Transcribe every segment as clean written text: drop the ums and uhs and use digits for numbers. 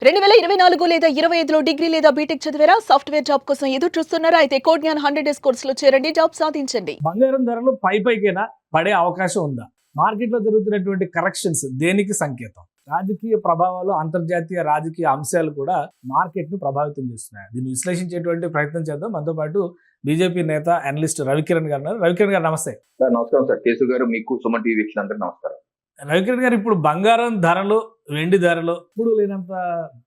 2024 లేదా 25లో డిగ్రీ లేదా బీటెక్ చదివారా? సాఫ్ట్‌వేర్ జాబ్ కోసం ఎదురు చూస్తున్నారా? అయితే కోడ్‌జ్ఞాన్ 100 డేస్ కోర్సులో చేరండి, జాబ్ సాధించండి. బంగారం ధరలు పైకైనా పడే అవకాశం ఉందా? మార్కెట్లో జరుగుతున్నటువంటి కరెక్షన్స్ దేనికి సంకేతం? రాజకీయ ప్రభావాలు, అంతర్జాతీయ రాజకీయ అంశాలు కూడా మార్కెట్ ను ప్రభావితం చేస్తున్నాయి. దీన్ని విశ్లేషించేటువంటి ప్రయత్నం చేద్దాం. మనతో పాటు బీజేపీ నేత అనలిస్ట్ రవికిరణ్ గారు ఉన్నారు. రవికిరణ్ గారు నమస్తే. సార్ నమస్కారం సార్. కేసు గారు, మీకు సుమన్ టీవీ వీక్షకులందరికీ నమస్కారం. రవికిరణ్ గారు, ఇప్పుడు బంగారం ధరలు, వెండి ధరలు ఇప్పుడు లేనంత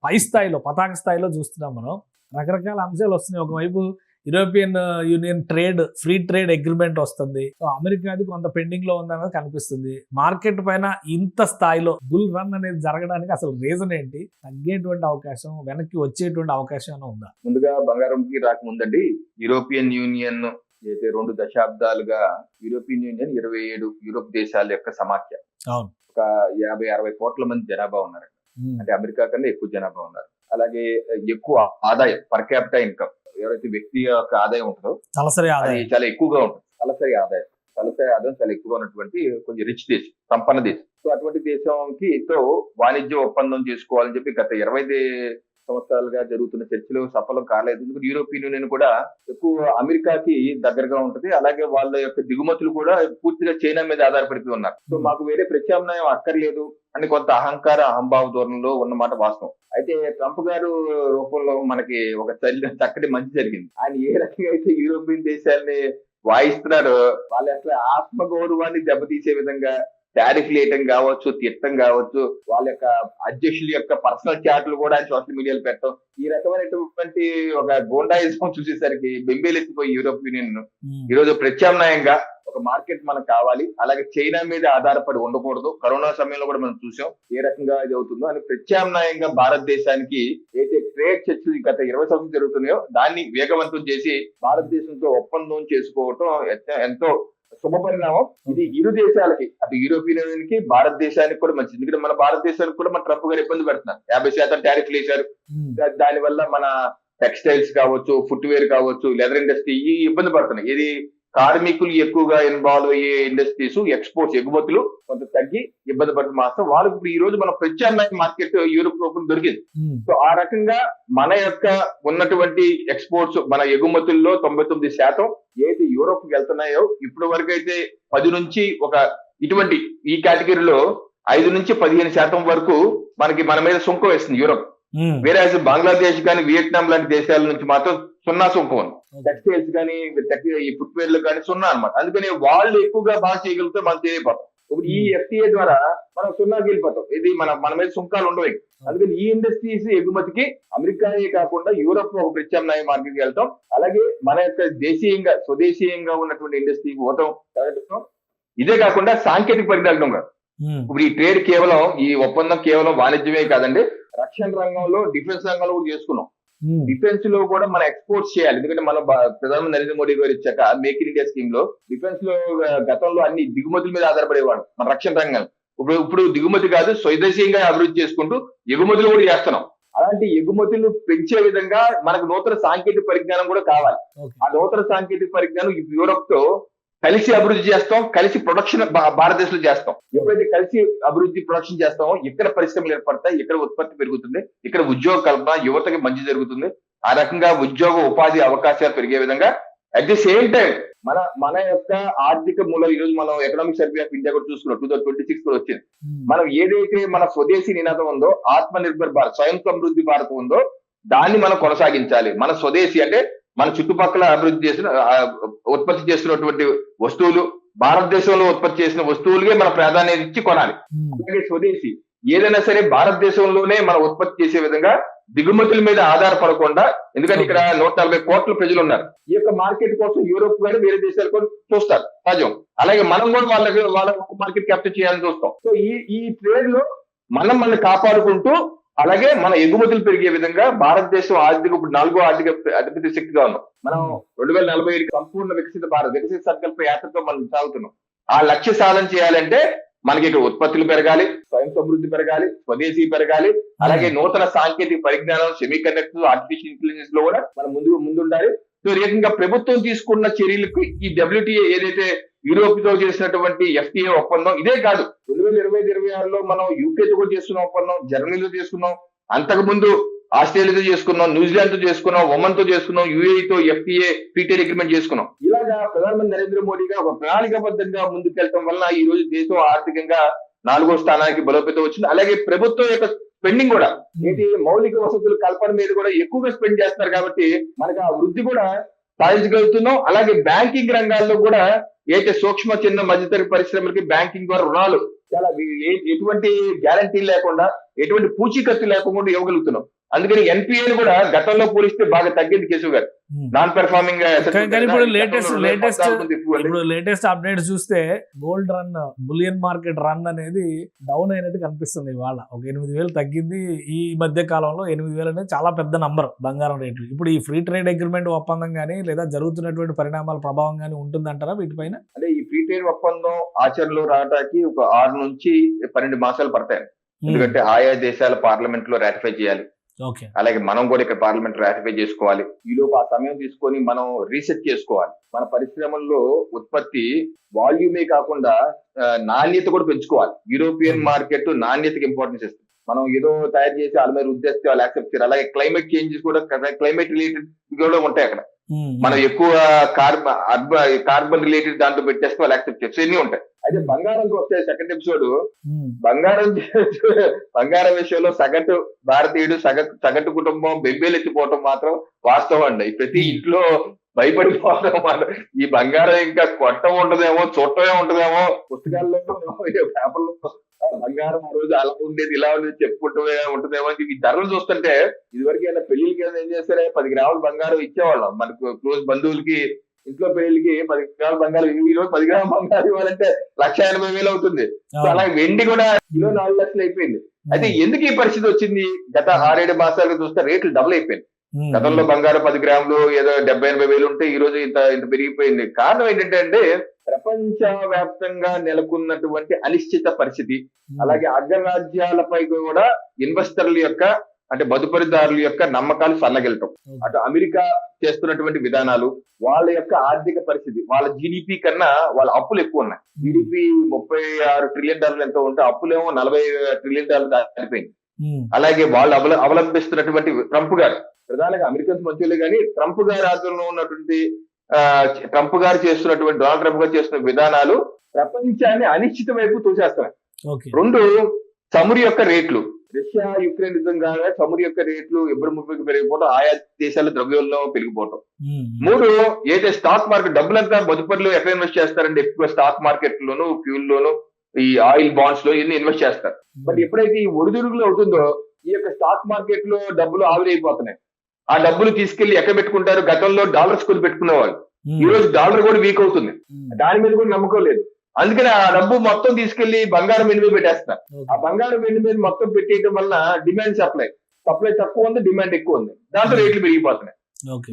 పై స్థాయిలో, పతాక స్థాయిలో చూస్తున్నాం మనం. రకరకాల అంశాలు వస్తున్నాయి. ఒకవైపు European union free trade agreement వస్తుంది. సో అమెరికాది కొంత పెండింగ్ లో ఉందనేది కనిపిస్తుంది. మార్కెట్ పైన ఇంత స్థాయిలో బుల్ రన్ అనేది జరగడానికి అసలు రీజన్ ఏంటి? తగ్గేటువంటి అవకాశం, వెనక్కి వచ్చేటువంటి అవకాశం ఏమైనా ఉందా? ముందుగా బంగారంకి రాకముందండి, యూరోపియన్ యూనియన్ అయితే 2 దశాబ్దాలుగా యూరోపియన్ యూనియన్ 27 యూరోప్ దేశాల యొక్క సమాఖ్య. అవును. ఒక 50-60 కోట్ల మంది జనాభా ఉన్నారు. అంటే అమెరికా కన్నా ఎక్కువ జనాభా ఉన్నారు. అలాగే ఎక్కువ ఆదాయం, పర్ క్యాపిటల్ ఇన్కమ్, ఎవరైతే వ్యక్తి యొక్క ఆదాయం ఉంటుందో తలసరి అది ఆదాయం చాలా ఎక్కువగా ఉంటుంది. తలసరి ఆదాయం చాలా ఎక్కువగా ఉన్నటువంటి కొంచెం రిచ్ దేశం, సంపన్న దేశం. సో అటువంటి దేశంకి తో వాణిజ్య ఒప్పందం చేసుకోవాలని చెప్పి గత 20 సంవత్సరాలుగా జరుగుతున్న చర్చలు సఫలం కాలేదు. ఎందుకంటే యూరోపియన్ యూనియన్ కూడా ఎక్కువ అమెరికాకి దగ్గరగా ఉంటది. అలాగే వాళ్ళ యొక్క దిగుమతులు కూడా పూర్తిగా చైనా మీద ఆధారపడిపోయి ఉన్నారు. సో మాకు వేరే ప్రత్యామ్నాయం అక్కర్లేదు అని కొంత అహంభావ ధోరణిలో ఉన్నమాట వాస్తవం. అయితే ట్రంప్ గారు రూపంలో మనకి ఒక చక్కటి మంచి జరిగింది. ఆయన ఏ రకంగా అయితే యూరోపియన్ దేశాలని వాయిస్తున్నారో, వాళ్ళ అసలు ఆత్మగౌరవాన్ని దెబ్బతీసే విధంగా టారిఫ్లు వేయటం కావచ్చు, తిట్టం కావచ్చు, వాళ్ళ యొక్క అధ్యక్షుల యొక్క పర్సనల్ చాట్లు కూడా సోషల్ మీడియాలో పెట్టడం, ఈ రకమైనటువంటి ఒక గూండాయిజం చూసేసరికి బెంబేలెత్తిపోయి యూరోప్ యూనియన్ ఈ రోజు ప్రత్యామ్నాయంగా ఒక మార్కెట్ మనకు కావాలి, అలాగే చైనా మీద ఆధారపడి ఉండకూడదు. కరోనా సమయంలో కూడా మనం చూసాం ఏ రకంగా ఇది అవుతుందో అని. ప్రత్యామ్నాయంగా భారతదేశానికి అయితే ట్రేడ్ చర్చలు గత 20 సంవత్సరాలు జరుగుతున్నాయో దాన్ని వేగవంతం చేసి భారతదేశంతో ఒప్పందం చేసుకోవటం ఎంతో శుభపరిణామం. ఇది ఇరు దేశాలకి, అటు యూరోపియన్ యూనియన్ కి, భారతదేశానికి కూడా మంచిది. ఎందుకంటే మన భారతదేశానికి కూడా మన ట్రంప్ గారు ఇబ్బంది పెడుతున్నారు. 50% టారిఫ్లు వేశారు. దాని వల్ల మన టెక్స్టైల్స్ కావచ్చు, ఫుట్వేర్ కావచ్చు, లెదర్ ఇండస్ట్రీ ఈ ఇబ్బంది పడుతున్నాయి. ఇది కార్మికులు ఎక్కువగా ఇన్వాల్వ్ అయ్యే ఇండస్ట్రీస్, ఎక్స్పోర్ట్స్, ఎగుమతులు కొంత తగ్గి ఇబ్బంది పడుతున్న మాత్రం వాళ్ళకి ఇప్పుడు ఈ రోజు మన ప్రత్యామ్నాయ మార్కెట్ యూరోప్ లోపల దొరికింది. సో ఆ రకంగా మన యొక్క ఉన్నటువంటి ఎక్స్పోర్ట్స్, మన ఎగుమతుల్లో 99% ఏది యూరోప్ కి వెళ్తున్నాయో ఇప్పటి వరకు అయితే 10 నుంచి ఒక ఇటువంటి ఈ కేటగిరీలో 5 నుంచి 15% వరకు మన మీద సుంకం వేస్తుంది యూరోప్. వేరే బంగ్లాదేశ్ కానీ, వియట్నాం లాంటి దేశాల నుంచి మాత్రం 0 సుంకం ఉంది. టెక్స్టైల్స్ కానీ, ఈ ఫుట్వేర్ కానీ 0 అనమాట. అందుకని వాళ్ళు ఎక్కువగా బాగా చేయగలిగితే మనం చేయకపోతాం. ఇప్పుడు ఈ ఎఫ్టీఏ ద్వారా మనం 0కి వెళ్ళిపోతాం. ఇది మన మీద సుంకాలు ఉండవు. అందుకని ఈ ఇండస్ట్రీస్ ఎగుమతికి అమెరికాయే కాకుండా యూరోప్ ఒక ప్రత్యామ్నాయ మార్కెట్కి వెళ్తాం. అలాగే మన యొక్క స్వదేశీయంగా ఉన్నటువంటి ఇండస్ట్రీకి పోతాం. ఇదే కాకుండా సాంకేతిక పరిజ్ఞానం కాదు. ఇప్పుడు ఈ ట్రేడ్ కేవలం, ఈ ఒప్పందం కేవలం వాణిజ్యమే కాదండి, రక్షణ రంగంలో, డిఫెన్స్ రంగంలో కూడా చేసుకున్నాం. డిఫెన్స్ లో కూడా మనం ఎక్స్పోర్ట్స్ చేయాలి. ఎందుకంటే మన ప్రధానమంత్రి నరేంద్ర మోడీ గారు ఇచ్చాక మేక్ ఇన్ ఇండియా స్కీమ్ లో డిఫెన్స్ లో గతంలో అన్ని దిగుమతుల మీద ఆధారపడేవాడు మన రక్షణ రంగం. ఇప్పుడు దిగుమతి కాదు, స్వదేశీయంగా అభివృద్ధి చేసుకుంటూ ఎగుమతులు కూడా చేస్తున్నాం. అలాంటి ఎగుమతులు పెంచే విధంగా మనకు నూతన సాంకేతిక పరిజ్ఞానం కూడా కావాలి. ఆ నూతన సాంకేతిక పరిజ్ఞానం యూరోప్ తో కలిసి అభివృద్ధి చేస్తాం, కలిసి ప్రొడక్షన్ భారతదేశంలో చేస్తాం. ఎప్పుడైతే కలిసి అభివృద్ధి ప్రొడక్షన్ చేస్తామో ఇక్కడ పరిశ్రమలు ఏర్పడతాయి, ఇక్కడ ఉత్పత్తి పెరుగుతుంది, ఇక్కడ ఉద్యోగ కల్పన, యువతకి మంచి జరుగుతుంది. ఆ రకంగా ఉద్యోగ ఉపాధి అవకాశాలు పెరిగే విధంగా అట్ ది సేమ్ టైం మన యొక్క ఆర్థిక మూలాలు, ఈ రోజు మనం ఎకనామిక్ సర్వే ఆఫ్ ఇండియా కూడా చూసుకున్నాం, 2026 కూడా వచ్చింది. మనం ఏదైతే మన స్వదేశీ నినాదం ఉందో, ఆత్మ నిర్భర్ భారత్, స్వయం సమృద్ధి భారత్ ఉందో దాన్ని మనం కొనసాగించాలి. మన స్వదేశీ అంటే మన చుట్టుపక్కల ఉత్పత్తి చేస్తున్నటువంటి వస్తువులు, భారతదేశంలో ఉత్పత్తి చేసిన వస్తువులకే మన ప్రాధాన్యత ఇచ్చి కొనాలి. అలాగే స్వదేశీ ఏదైనా సరే భారతదేశంలోనే మనం ఉత్పత్తి చేసే విధంగా, దిగుమతుల మీద ఆధారపడకుండా. ఎందుకంటే ఇక్కడ 140 కోట్ల ప్రజలు ఉన్నారు. ఈ యొక్క మార్కెట్ కోసం యూరోప్ కానీ వేరే దేశాలు కూడా చూస్తారు సహజం. అలాగే మనం కూడా వాళ్ళ మార్కెట్ క్యాప్చర్ చేయాలని చూస్తాం. సో ఈ ట్రేడ్ లో మనం కాపాడుకుంటూ, అలాగే మన ఎగుమతులు పెరిగే విధంగా భారతదేశం ఇప్పుడు 4వ ఆర్థిక అతిపెద్ద శక్తిగా ఉన్నాం. మనం 2045 సంపూర్ణ వికసిత సంకల్ప యాత్రతో మనం సాగుతున్నాం. ఆ లక్ష్య సాధన చేయాలంటే మనకి ఇక్కడ ఉత్పత్తులు పెరగాలి, స్వయం సమృద్ధి పెరగాలి, స్వదేశీ పెరగాలి, అలాగే నూతన సాంకేతిక పరిజ్ఞానం, సెమీ కండక్టర్స్, ఆర్టిఫిషియల్ ఇంటెలిజెన్స్ లో కూడా మనం ముందుండాలి. సో రకంగా ప్రభుత్వం తీసుకున్న చర్యలకు ఈ WTO ఏదైతే యూరోప్ తో చేసినటువంటి ఎఫ్టీఏ ఒప్పందం ఇదే కాదు, 2025-26లో మనం యూకే తో కూడా చేస్తున్న ఒప్పందం, జర్మనీలో చేసుకున్నాం, అంతకు ముందు ఆస్ట్రేలియాతో చేసుకున్నాం, న్యూజిలాండ్ తో చేసుకున్నాం, ఒమన్ తో చేసుకున్నాం, యుఏఈతో FTA ఫ్రీ ట్రేడ్ అగ్రిమెంట్ చేసుకున్నాం. ఇలాగా ప్రధానమంత్రి నరేంద్ర మోడీగా ఒక ప్రణాళికాబద్ధంగా ముందుకెళ్ళడం వల్ల ఈ రోజు దేశం ఆర్థికంగా 4వ స్థానానికి బలోపేతం వచ్చింది. అలాగే ప్రభుత్వం యొక్క స్పెండింగ్ కూడా ఏంటి మౌలిక వసతుల కల్పన మీద కూడా ఎక్కువగా స్పెండ్ చేస్తున్నారు కాబట్టి మనకు ఆ వృద్ధి కూడా సాధించగలుగుతున్నాం. అలాగే బ్యాంకింగ్ రంగాల్లో కూడా అయితే సూక్ష్మ చిన్న మధ్యతరగతి పరిశ్రమలకి బ్యాంకింగ్ ద్వారా రుణాలు చాలా ఎటువంటి గ్యారంటీ లేకుండా ఎటువంటి పూచీకత్తు లేకుండా ఇవ్వగలుగుతున్నాం. అందుకని ఎన్పిఏలు కూడా గతంలో పోలిస్తే బాగా తగ్గింది కేశవ్ గారు. నాన్ పెర్ఫార్మింగ్ ఇప్పుడు లేటెస్ట్ అప్డేట్స్ చూస్తే gold run bullion market run అనేది డౌన్ అయినట్టు కనిపిస్తుంది. ఇవాళ ఒక 8,000 తగ్గింది. ఈ మధ్య కాలంలో 8,000 అనేది చాలా పెద్ద నంబర్ బంగారం రేట్లు. ఇప్పుడు ఈ ఫ్రీ ట్రేడ్ అగ్రిమెంట్ ఒప్పందం కానీ లేదా జరుగుతున్నటువంటి పరిణామాల ప్రభావం కానీ ఉంటుందంటారా వీటిపైన? అంటే ఈ ఫ్రీ ట్రేడ్ ఒప్పందం ఆచరణలో రావడానికి ఒక 6 నుంచి 12 మాసాలు పడతాయి. ఎందుకంటే ఆయా దేశాల పార్లమెంట్ లో రాటిఫై చేయాలి. అలాగే మనం కూడా ఇక్కడ పార్లమెంట్ రాటిఫై చేసుకోవాలి. ఈలోపు ఆ సమయం తీసుకొని మనం రీసెర్చ్ చేసుకోవాలి. మన పరిశ్రమల్లో ఉత్పత్తి వాల్యూమే కాకుండా నాణ్యత కూడా పెంచుకోవాలి. యూరోపియన్ మార్కెట్ నాణ్యతకి ఇంపార్టెన్స్ ఇస్తుంది. మనం ఏదో తయారు చేసి వాళ్ళ మీద ఉద్దేశిస్తే వాళ్ళు యాక్సెప్ట్ చేయాలి. అలాగే క్లైమేట్ చేంజెస్ కూడా క్లైమేట్ రిలేటెడ్ కూడా ఉంటాయి అక్కడ. మనం ఎక్కువ కార్బన్ రిలేటెడ్ దాంట్లో పెట్టేస్తే వాళ్ళు యాక్సెప్ట్ చేస్తారు. ఇవన్నీ ఉంటాయి. అయితే బంగారంకి వస్తే సెకండ్ ఎపిసోడ్ బంగారం విషయంలో సగటు భారతీయుడు సగటు కుటుంబం బెంబేలెత్తిపోవటం మాత్రం వాస్తవం అండి. ప్రతి ఇంట్లో భయపడిపోవడం మాత్రం ఈ బంగారం ఇంకా కొట్టం ఉంటదేమో చుట్టమే ఉంటదేమో పుస్తకాల్లో పేపర్లో బంగారం ఆ రోజు అలా ఉండేది ఇలా ఉండేది చెప్పుకుంటూ ఉంటదేమో అని ఈ ధరలు చూస్తుంటే ఇదివరకు ఏమైనా పెళ్లికి ఏం చేస్తారే 10 గ్రాముల బంగారం ఇచ్చేవాళ్ళం మనకు క్లోజ్ బంధువులకి. ఇంట్లో పెళ్లికి 10 గ్రాముల బంగారం ఈ రోజు 10 గ్రాముల బంగారం ఇవ్వాలంటే 1,80,000 అవుతుంది. అలాగే వెండి కూడా కిలో 4 లక్షలు అయిపోయింది. అయితే ఎందుకు ఈ పరిస్థితి వచ్చింది? గత 6-7 మాసాలుగా చూస్తే రేట్లు డబుల్ అయిపోయింది. గతంలో బంగారం 10 గ్రాములు ఏదో 70,000-80,000 ఉంటే ఈ రోజు ఇంత పెరిగిపోయింది. కారణం ఏంటంటే ప్రపంచ వ్యాప్తంగా నెలకొన్నటువంటి అనిశ్చిత పరిస్థితి, అలాగే అగ్రరాజ్యాలపై కూడా ఇన్వెస్టర్ల యొక్క అంటే మదుపరిదారుల యొక్క నమ్మకాలు సన్నగిలటం, అటు అమెరికా చేస్తున్నటువంటి విధానాలు, వాళ్ళ యొక్క ఆర్థిక పరిస్థితి, వాళ్ళ జీడిపి కన్నా వాళ్ళ అప్పులు ఎక్కువ ఉన్నాయి. జీడిపి $36 ట్రిలియన్ ఎంతో ఉంటే అప్పులేమో $40 ట్రిలియన్ దాటిపోయింది. అలాగే వాళ్ళు అవలంబిస్తున్నటువంటి ట్రంప్ గారు, ప్రధానంగా అమెరికన్స్ మంచిలే కానీ ట్రంప్ గారి ఆధ్వర్యంలో ఉన్నటువంటి ట్రంప్ గారు చేస్తున్నటువంటి డొనాల్డ్ ట్రంప్ గారు చేస్తున్న విధానాలు ప్రపంచాన్ని అనిశ్చిత వైపు తోసేస్తున్నాయి. 2 చమురు యొక్క రేట్లు, రష్యా యుక్రెయిన్ యుద్ధం కాగా చమురు యొక్క రేట్లు ఎప్పుడు ముప్పైకి పెరిగిపోవడం, ఆయా దేశాల ద్రవ్యోల్బణం పెరిగిపోవడం. 3 ఏదైతే స్టాక్ మార్కెట్ డబ్బులంతా మదుపరిలో ఎక్కడ ఇన్వెస్ట్ చేస్తారంటే ఎక్కువ స్టాక్ మార్కెట్ లోను, ఫ్యూల్ లోను, ఈ ఆయిల్ బాండ్స్ లో ఇన్ని ఇన్వెస్ట్ చేస్తారు. బట్ ఎప్పుడైతే ఈ ఒడిదుడుగులు అవుతుందో ఈ యొక్క స్టాక్ మార్కెట్ లో డబ్బులు ఆవిరైపోతున్నాయి. ఆ డబ్బులు తీసుకెళ్లి ఎక్కడ పెట్టుకుంటారు? గతంలో డాలర్స్ కొని పెట్టుకునేవాళ్ళు. ఈ రోజు డాలర్ కూడా వీక్ అవుతుంది. దాని మీద కూడా నమ్మకం లేదు. అందుకని ఆ డబ్బు మొత్తం తీసుకెళ్లి బంగారం వెండి మీద పెట్టేస్తారు. ఆ బంగారం వెండి మీద మొత్తం పెట్టేయడం వల్ల డిమాండ్ సప్లై తక్కువ ఉంది, డిమాండ్ ఎక్కువ ఉంది. దాంతో రేట్లు పెరిగిపోతున్నాయి.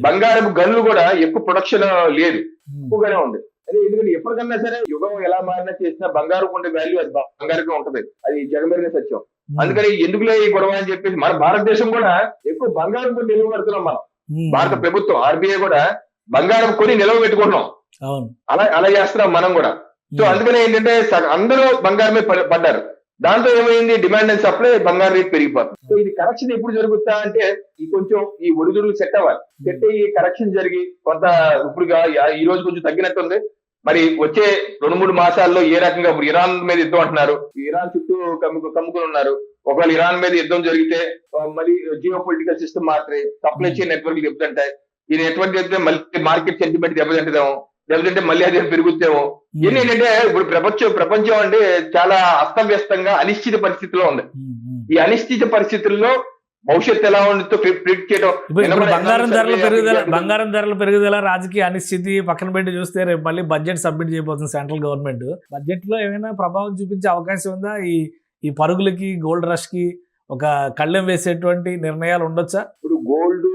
బంగారం గనులు కూడా ఎక్కువ ప్రొడక్షన్ లేదు, ఎక్కువగానే ఉంది. అదే ఎందుకంటే ఎప్పటికన్నా సరే యుగం ఎలా మారినా చేసినా బంగారం ఉండే వాల్యూ అది బంగారంగా ఉంటది. అది జగమెరిగిన సత్యం. అందుకని ఎందుకులే ఈ గొడవ అని చెప్పేసి మన భారతదేశం కూడా ఎక్కువ బంగారం కొని నిల్వ పెడుతున్నాం. మనం భారత ప్రభుత్వం RBI కూడా బంగారం కొని నిల్వ పెట్టుకుంటున్నాం. అలా చేస్తున్నాం మనం కూడా. సో అందుకనే ఏంటంటే అందరూ బంగారం మీద పడ్డారు. దాంతో ఏమైంది? డిమాండ్ అండ్ సప్లై బంగారం రేట్ పెరిగిపోతుంది. సో ఇది కరెక్షన్ ఎప్పుడు జరుగుతా అంటే కొంచెం ఈ ఒడిదుడులు సెట్ అవ్వాలి. సెట్ అయ్యి కరెక్షన్ జరిగి కొంత ఇప్పుడుగా ఈ రోజు కొంచెం తగ్గినట్టుంది. మరి వచ్చే 2-3 మాసాల్లో ఏ రకంగా ఇప్పుడు ఇరాన్ మీద యుద్ధం అంటున్నారు, ఇరాన్ చుట్టూ కమ్ముకుని ఉన్నారు. ఒకవేళ ఇరాన్ మీద యుద్ధం జరిగితే మరి జియో పొలిటికల్ సిస్టమ్ మాత్రమే సప్లై చైన్ నెట్వర్క్ దెబ్బతింటాయి. ఈ నెట్వర్క్ చెప్తే మళ్ళీ మార్కెట్ సెంటిమెంట్ దెబ్బతింటదేమో, దెబ్బతింటే మళ్ళీ అదే పెరుగుతేమో. ఏంటంటే ఇప్పుడు ప్రపంచం అంటే చాలా అస్తవ్యస్తంగా అనిశ్చిత పరిస్థితిలో ఉంది. ఈ అనిశ్చిత పరిస్థితుల్లో భవిష్యత్తు ఎలా ఉంటుందో ప్రిడిక్ట్ చేయడం. బంగారం ధరల పెరుగుదల, రాజకీయ అనిశ్చితి పక్కన పెట్టి చూస్తే రేపు మళ్ళీ బడ్జెట్ సబ్మిట్ చేయబోతుంది సెంట్రల్ గవర్నమెంట్. బడ్జెట్ లో ఏమైనా ప్రభావం చూపించే అవకాశం ఉందా? ఈ పరుగులకి, గోల్డ్ రష్ కి ఒక కళ్ళెం వేసేటువంటి నిర్ణయాలు ఉండొచ్చా? ఇప్పుడు గోల్డ్,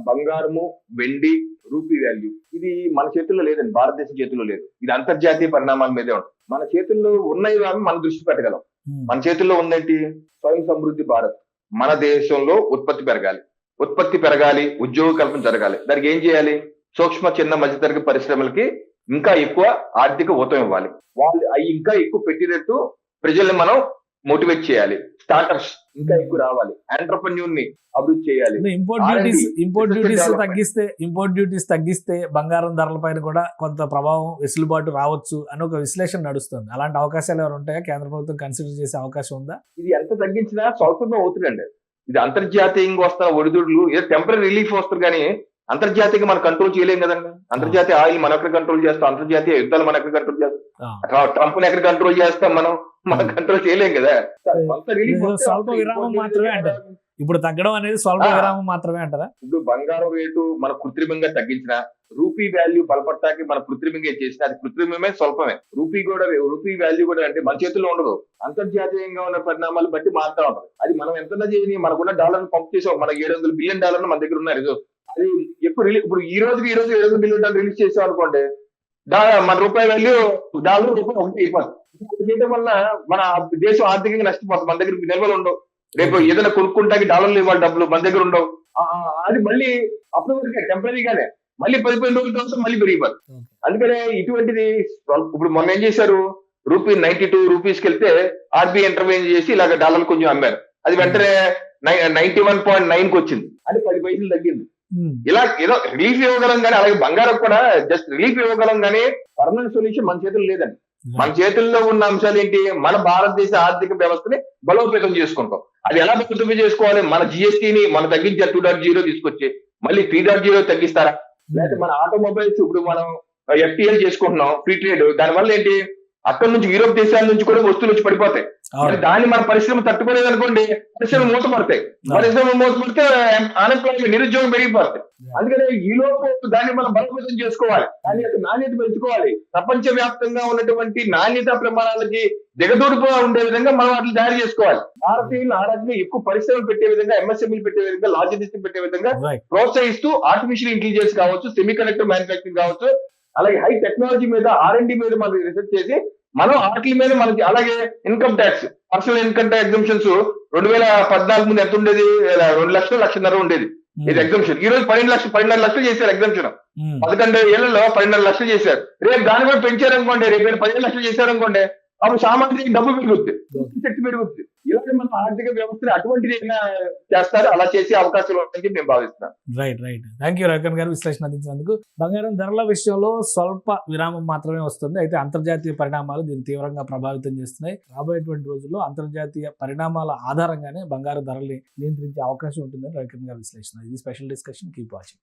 బంగారము, వెండి, రూపీ వాల్యూ ఇది మన చేతుల్లో లేదండి, భారతదేశం చేతుల్లో లేదు. ఇది అంతర్జాతీయ పరిణామాల మీదే ఉంటుంది. మన చేతుల్లో ఉన్నాయి కానీ మనం దృష్టి పెట్టగలం. మన చేతుల్లో ఉందేంటి? స్వయం సమృద్ధి భారత్. మన దేశంలో ఉత్పత్తి పెరగాలి, ఉద్యోగ కల్పన జరగాలి. దానికి ఏం చేయాలి? సూక్ష్మ చిన్న మధ్యతరగతి పరిశ్రమలకి ఇంకా ఎక్కువ ఆర్థిక ఊతం ఇవ్వాలి. వాళ్ళు అవి ఇంకా ఎక్కువ పెట్టినట్టు ప్రజల్ని మనం మోటివేట్ చేయాలి. స్టార్టర్స్ ఇంకా ఎక్కువ రావాలి. ఎంటర్‌ప్రెన్యూర్ ని అభివృద్ధి చేయాలి. ఇంపోర్ట్ R&D, డ్యూటీస్ తగ్గిస్తే బంగారం ధరల పైన కూడా కొంత ప్రభావం వెసులుబాటు రావచ్చు అని ఒక విశ్లేషణ నడుస్తుంది. అలాంటి అవకాశాలు ఎవరు ఉంటాయా? కేంద్ర ప్రభుత్వం కన్సిడర్ చేసే అవకాశం ఉందా? ఇది ఎంత తగ్గించినా స్వల్పంగా అవుతుందండి. ఇది అంతర్జాతీయంగా వస్తున్న ఒడిదుడులు ఏదో టెంపరీ రిలీఫ్ వస్తుంది కానీ అంతర్జాతీయంగా మనం కంట్రోల్ చేయలేం కదండి. అంతర్జాతీయ ఆయిల్ మనం ఎక్కడ కంట్రోల్ చేస్తాం, అంతర్జాతీయ యుద్ధాలు మనం ఎక్కడ కంట్రోల్ చేస్తాం, ట్రంప్ ని ఎక్కడ కంట్రోల్ చేస్తాం, మనం కంట్రోల్ చేయలేం కదా. కొంత రిలీఫ్ స్వల్ప విరామం మాత్రమే అంటారు. ఇప్పుడు తగ్గడం అనేది స్వల్ప విరామం మాత్రమే అంటారా? ఇప్పుడు బంగారం రేటు మన కృత్రిమంగా తగ్గించిన, రూపీ వాల్యూ బలపడటానికి మన కృత్రిమంగా చేసిన అది కృత్రిమమే, స్వల్పమే. రూపీ వాల్యూ కూడా అంటే మన చేతుల్లో ఉండదు. అంతర్జాతీయంగా ఉన్న పరిణామాలు బట్టి మారుతా ఉంటది. అది మనం ఎంత చేయని మనకున్న డాలర్ పంప్ చేసాం. మన $700 బిలియన్ మన దగ్గర ఉన్నారు. అది ఎక్కువ ఇప్పుడు ఈ రోజు $700 బిలియన్ రిలీజ్ చేసాం అనుకోండి, మన రూపాయి వాల్యూ $1 ఒకటి అయిపోతుంది. చేయడం వల్ల మన దేశం ఆర్థికంగా నష్టపోతుంది. మన దగ్గర నిల్వలు ఉండవు. రేపు ఏదైనా కొనుక్కుంటాకి డాలర్లు ఇవ్వాలి, డబ్బులు మన దగ్గర ఉండవు. అది మళ్ళీ అప్పుడు వరకే టెంపరీగానే మళ్ళీ 15 రోజుల తర్వాత మళ్ళీ పెరిగిపోతుంది. అందుకనే ఇటువంటిది ఇప్పుడు మొన్న ఏం చేశారు, రూపీ 92 రూపీస్కి వెళ్తే ఆర్బీఐ ఇంటర్వ్యూన్ చేసి ఇలాగ డాలర్ కొంచెం అమ్మారు. అది వెంటనే 91.9కి వచ్చింది. అది 10 పైసలు తగ్గింది. ఇలా ఏదో రిలీఫ్ ఇవ్వగలం కానీ, అలాగే బంగారం కూడా జస్ట్ రిలీఫ్ ఇవ్వగలం కానీ పర్మనెంట్ సొల్యూషన్ మన చేతుల్లో లేదండి. మన చేతుల్లో ఉన్న అంశాలు ఏంటి, మన భారతదేశ ఆర్థిక వ్యవస్థని బలోపేతం చేసుకుంటాం. అది ఎలా బలోపేతం చేసుకోవాలి, మన జిఎస్టీని మనం తగ్గించారు 2.0 తీసుకొచ్చి మళ్ళీ 3.0 తగ్గిస్తారా, లేకపోతే మన ఆటోమొబైల్స్ ఇప్పుడు మనం FTL చేసుకుంటున్నాం, ఫ్రీ ట్రేడ్. దానివల్ల ఏంటి, అక్కడ నుంచి యూరోప్ దేశాల నుంచి కూడా వస్తువులు వచ్చి పడిపోతాయి. మరి దాన్ని మన పరిశ్రమ తట్టుకోలేదు అనుకోండి, పరిశ్రమ మూతపడతాయి. పరిశ్రమ మూతపడితే అన్ఎంప్లాయ్మెంట్, నిరుద్యోగం పెరిగిపోతాయి. అందుకని ఈ లోపు దాన్ని మనం బలోపేతం చేసుకోవాలి, దాని యొక్క నాణ్యత పెంచుకోవాలి. ప్రపంచ వ్యాప్తంగా ఉన్నటువంటి నాణ్యత ప్రమాణాలకి దిగదూడుగా ఉండే విధంగా మనం వాటిని తయారు చేసుకోవాలి. భారతీయులు ఆ రకంగా ఎక్కువ పరిశ్రమలు పెట్టే విధంగా, MSMEలు పెట్టే విధంగా, లాజిస్టిక్స్ పెట్టే విధంగా ప్రోత్సహిస్తూ ఆర్టిఫిషియల్ ఇంటెలిజెన్స్ కావచ్చు, సెమీ కండక్టర్ మ్యానుఫ్యాక్చరింగ్ కావచ్చు, అలాగే హై టెక్నాలజీ మీద R&D మీద మనం రీసెర్చ్ చేసి మనం వాటి మీద మనకి, అలాగే income tax, personal income tax exemptions 2014 ముందు ఎంత ఉండేది, 2 లక్షలు 1.5 ఉండేది ఇది ఎగ్జంప్షన్. ఈ రోజు 12 లక్షలు చేశారు ఎగ్జంప్షన్. 11 ఏళ్లలో 12 లక్షలు చేశారు. రేపు దాన్ని కూడా పెంచారనుకోండి, రేపు 15 లక్షలు చేశారనుకోండి, అప్పుడు సామాన్యుడికి డబ్బు పెరుగుతుంది, శక్తి పెరుగుతుంది. ఇలాగే మన ఆర్థిక వ్యవస్థని అటువంటిది ఏమైనా చేస్తారు, అలా చేసే అవకాశాలు ఉంటాయని నేను భావిస్తున్నాను. రైట్. థ్యాంక్ యూ రవికాంత్ గారు విశ్లేషణ అందించినందుకు. బంగారం ధరల విషయంలో స్వల్ప విరామం మాత్రమే వస్తుంది. అయితే అంతర్జాతీయ పరిణామాలు దీన్ని తీవ్రంగా ప్రభావితం చేస్తున్నాయి. రాబోయేటువంటి రోజుల్లో అంతర్జాతీయ పరిణామాల ఆధారంగానే బంగారు ధరల్ని నియంత్రించే అవకాశం ఉంటుందని రవికాంత్ గారు విశ్లేషణ. ఇది స్పెషల్ డిస్కషన్. Keep watching.